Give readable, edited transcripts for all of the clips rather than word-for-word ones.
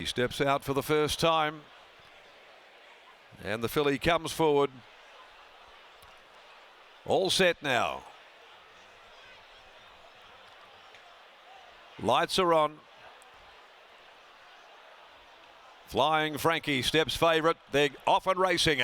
steps out for the first time. And the filly comes forward. All set now. Lights are on. Flying Frankie steps favourite. They're off and racing.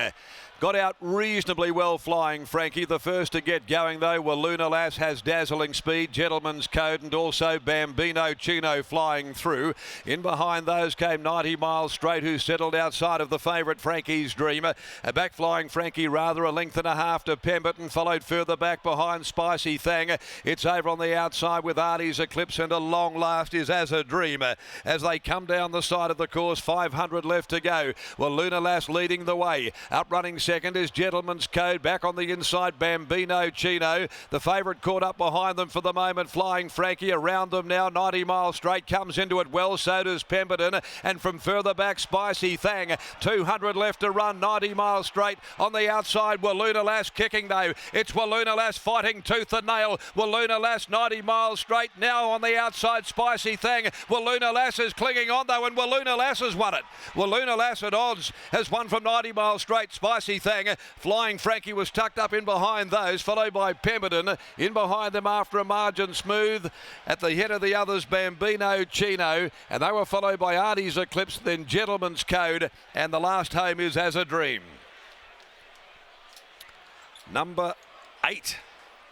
Got out reasonably well, Flying Frankie. The first to get going, though, WILUNA Lass has dazzling speed. Gentleman's Code and also Bambino Chino flying through. In behind those came 90 Miles Straight, who settled outside of the favourite Frankie's Dreamer. Back Flying Frankie, rather a length and a half to Pemberton, followed further back behind Spicy Thang. It's over on the outside with Artie's Eclipse, and a long last is As a Dreamer. As they come down the side of the course, 500 left to go. WILUNA Lass leading the way. Outrunning second is Gentleman's Code. Back on the inside, Bambino Chino. The favourite caught up behind them for the moment, Flying Frankie. Around them now, 90 Miles Straight comes into it well. So does Pemberton. And from further back, Spicy Thang. 200 left to run, 90 Miles Straight. On the outside, WILUNA Lass kicking though. It's WILUNA Lass fighting tooth and nail. WILUNA Lass, 90 Miles Straight. Now on the outside, Spicy Thang. WILUNA Lass is clinging on though, and WILUNA Lass has won it. WILUNA Lass at odds has won from 90 Miles Straight. Spicy Thang. Flying Frankie was tucked up in behind those, followed by Pemberton. In behind them after a margin smooth. At the head of the others, Bambino Chino. And they were followed by Artie's Eclipse, then Gentleman's Code. And the last home is As a Dream. Number 8,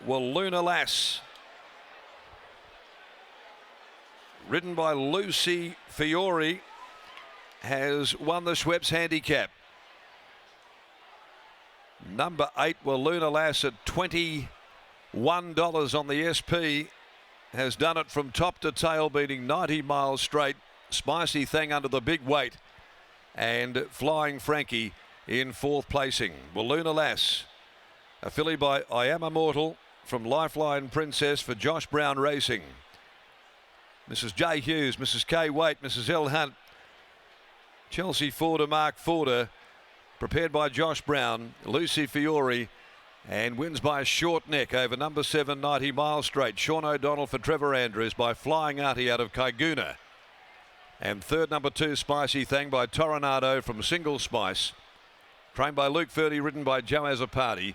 WILUNA Lass. Ridden by Lucy Fiore, has won the Schweppes Handicap. Number 8, WILUNA Lass, at $21 on the SP, has done it from top to tail, beating 90 Miles Straight. Spicy Thang under the big weight, and Flying Frankie in 4th placing. WILUNA Lass, a filly by I Am Immortal from Lifeline Princess for Josh Brown Racing. Mrs. J. Hughes, Mrs. K. Waite, Mrs. L. Hunt, Chelsea Forder, Mark Forder, prepared by Josh Brown, Lucy Fiore, and wins by a short neck over number 7, 90 Miles Straight. Sean O'Donnell for Trevor Andrews by Flying Artie out of Kaiguna. And third, number 2, Spicy Thang by Toronado from Single Spice. Trained by Luke Ferdy, ridden by Joe Azzopardi.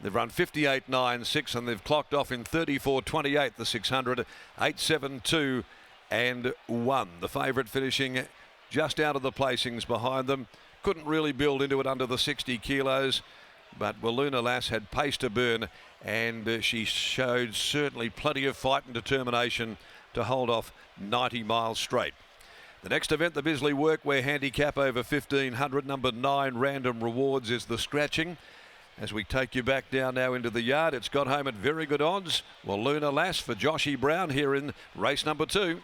They've run 58.96 and they've clocked off in 34.28 the 600, 8.72 and 1. The favourite finishing just out of the placings behind them. Couldn't really build into it under the 60 kilos, but WILUNA Lass had pace to burn, and she showed certainly plenty of fight and determination to hold off 90 Miles Straight. The next event, the Bisley Workwear Handicap over 1500, number 9, Random Rewards, is the scratching. As we take you back down now into the yard, it's got home at very good odds. WILUNA Lass for Joshy Brown here in race number 2.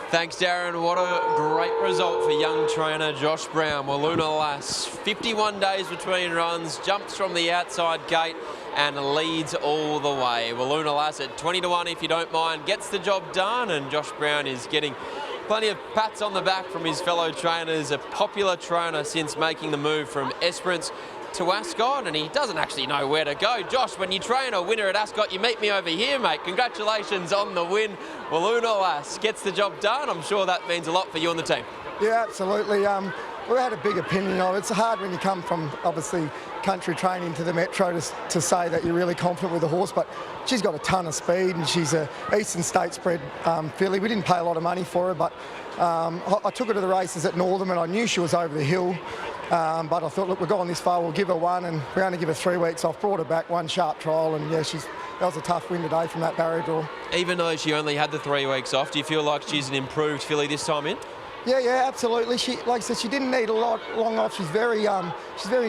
Thanks, Darren. What a great result for young trainer Josh Brown. WILUNA Lass, 51 days between runs, jumps from the outside gate and leads all the way. WILUNA Lass at 20-1, if you don't mind, gets the job done, and Josh Brown is getting plenty of pats on the back from his fellow trainers. A popular trainer since making the move from Esperance to Ascot, and he doesn't actually know where to go. Josh, when you train a winner at Ascot, you meet me over here, mate. Congratulations on the win. WILUNA Lass gets the job done. I'm sure that means a lot for you and the team. Yeah, absolutely. We had a big opinion of it. It's hard when you come from, obviously, country training to the Metro to say that you're really confident with the horse, but she's got a ton of speed, and she's a Eastern States bred filly. We didn't pay a lot of money for her, but I took her to the races at Northam, and I knew she was over the hill. But I thought, look, we're going this far, we'll give her one, and we're going to give her 3 weeks off. Brought her back, one sharp trial, and yeah, that was a tough win today from that barrier draw. Even though she only had the 3 weeks off, do you feel like she's an improved filly this time in? Yeah, absolutely. She, like I said, she didn't need a lot long off. She's very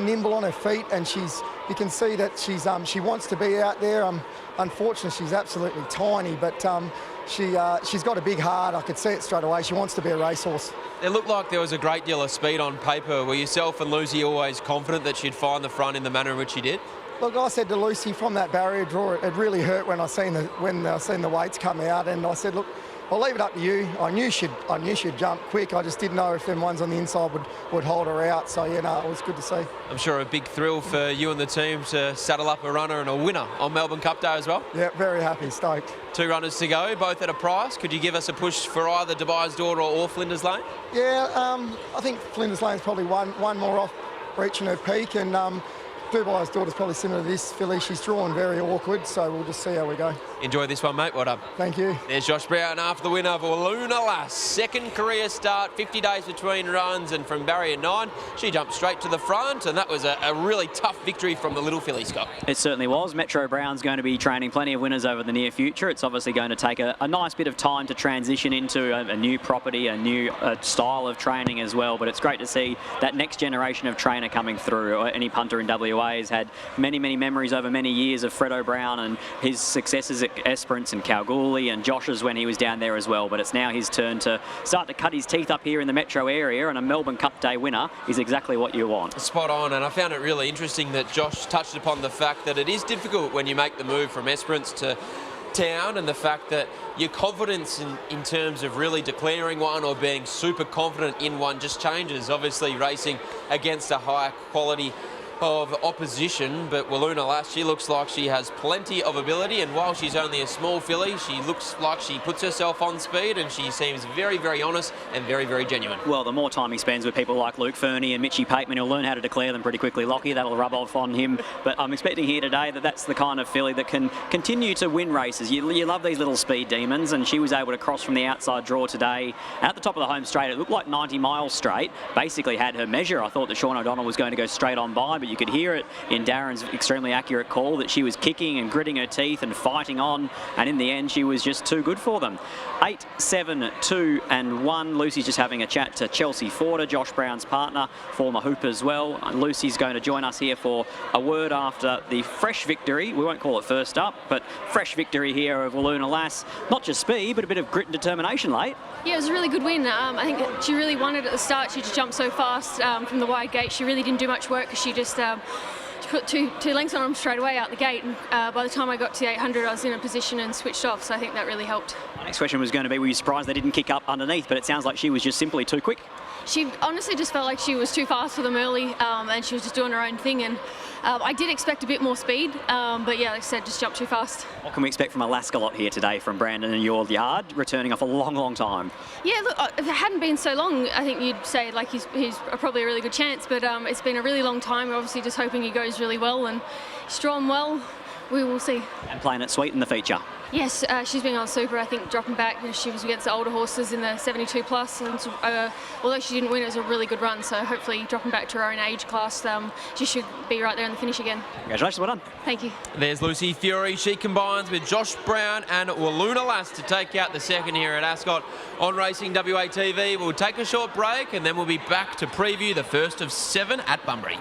nimble on her feet, and you can see that she wants to be out there. Unfortunately, she's absolutely tiny, but she's got a big heart. I could see it straight away. She wants to be a racehorse. It looked like there was a great deal of speed on paper. Were yourself and Lucy always confident that she'd find the front in the manner in which she did? Look, I said to Lucy from that barrier draw, it really hurt when I seen the weights come out, and I said, look, I'll leave it up to you. I knew she'd jump quick. I just didn't know if them ones on the inside would hold her out. So, yeah, no, it was good to see. I'm sure a big thrill for you and the team to saddle up a runner and a winner on Melbourne Cup Day as well. Yeah, very happy, stoked. 2 runners to go, both at a price. Could you give us a push for either Dubai's Daughter or Flinders Lane? Yeah, I think Flinders Lane's probably one more off reaching her peak, and Dubai's Daughter's probably similar to this filly. She's drawn very awkward, so we'll just see how we go. Enjoy this one, mate. Well done. Thank you. There's Josh Brown after the win of WILUNA Lass. Second career start, 50 days between runs, and from barrier 9, she jumped straight to the front, and that was a really tough victory from the little filly, Scott. It certainly was. Metro Brown's going to be training plenty of winners over the near future. It's obviously going to take a nice bit of time to transition into a new property, a new style of training as well, but it's great to see that next generation of trainer coming through. Any punter in WA has had many memories over many years of Fredo Brown and his successes at Esperance and Kalgoorlie, and Josh's when he was down there as well, but it's now his turn to start to cut his teeth up here in the metro area, and a Melbourne Cup Day winner is exactly what you want. Spot on, and I found it really interesting that Josh touched upon the fact that it is difficult when you make the move from Esperance to town, and the fact that your confidence in terms of really declaring one or being super confident in one just changes. Obviously racing against a higher quality of opposition, but WILUNA Lass, she looks like she has plenty of ability, and while she's only a small filly, she looks like she puts herself on speed, and she seems very honest and very genuine. Well, the more time he spends with people like Luke Fernie and Mitchie Pateman, he'll learn how to declare them pretty quickly. Lockie, that'll rub off on him, but I'm expecting here today that that's the kind of filly that can continue to win races. You love these little speed demons, and she was able to cross from the outside draw today at the top of the home straight. It looked like 90 miles straight, basically had her measure. I thought that Sean O'Donnell was going to go straight on by, but you could hear it in Darren's extremely accurate call that she was kicking and gritting her teeth and fighting on, and in the end she was just too good for them. 8, 7, 2 and 1. Lucy's just having a chat to Chelsea Forder, Josh Brown's partner, former hoop as well. Lucy's going to join us here for a word after the fresh victory. We won't call it first up, but fresh victory here of WILUNA Lass. Not just speed, but a bit of grit and determination late. Yeah, it was a really good win. I think she really won it at the start. She just jumped so fast from the wide gate. She really didn't do much work because she just she put two lengths on them straight away out the gate. And by the time I got to the 800, I was in a position and switched off. So I think that really helped. My next question was going to be, were you surprised they didn't kick up underneath? But it sounds like she was just simply too quick. She honestly just felt like she was too fast for them early, and she was just doing her own thing. And I did expect a bit more speed, but yeah, like I said, just jumped too fast. What can we expect from a Lascalot here today from Brandon and your yard, returning off a long time? Yeah, look, if it hadn't been so long, I think you'd say like he's probably a really good chance, but it's been a really long time. We're obviously just hoping he goes really well, and he's drawn well. We will see. And playing it sweet in the feature. Yes, she's been on super. I think dropping back, she was against the older horses in the 72 plus, and although she didn't win, it was a really good run. So hopefully, dropping back to her own age class, she should be right there in the finish again. Congratulations, well done. Thank you. There's Lucy Fury. She combines with Josh Brown and WILUNA Lass to take out the second here at Ascot on Racing WA TV. We'll take a short break, and then we'll be back to preview the first of 7 at Bunbury.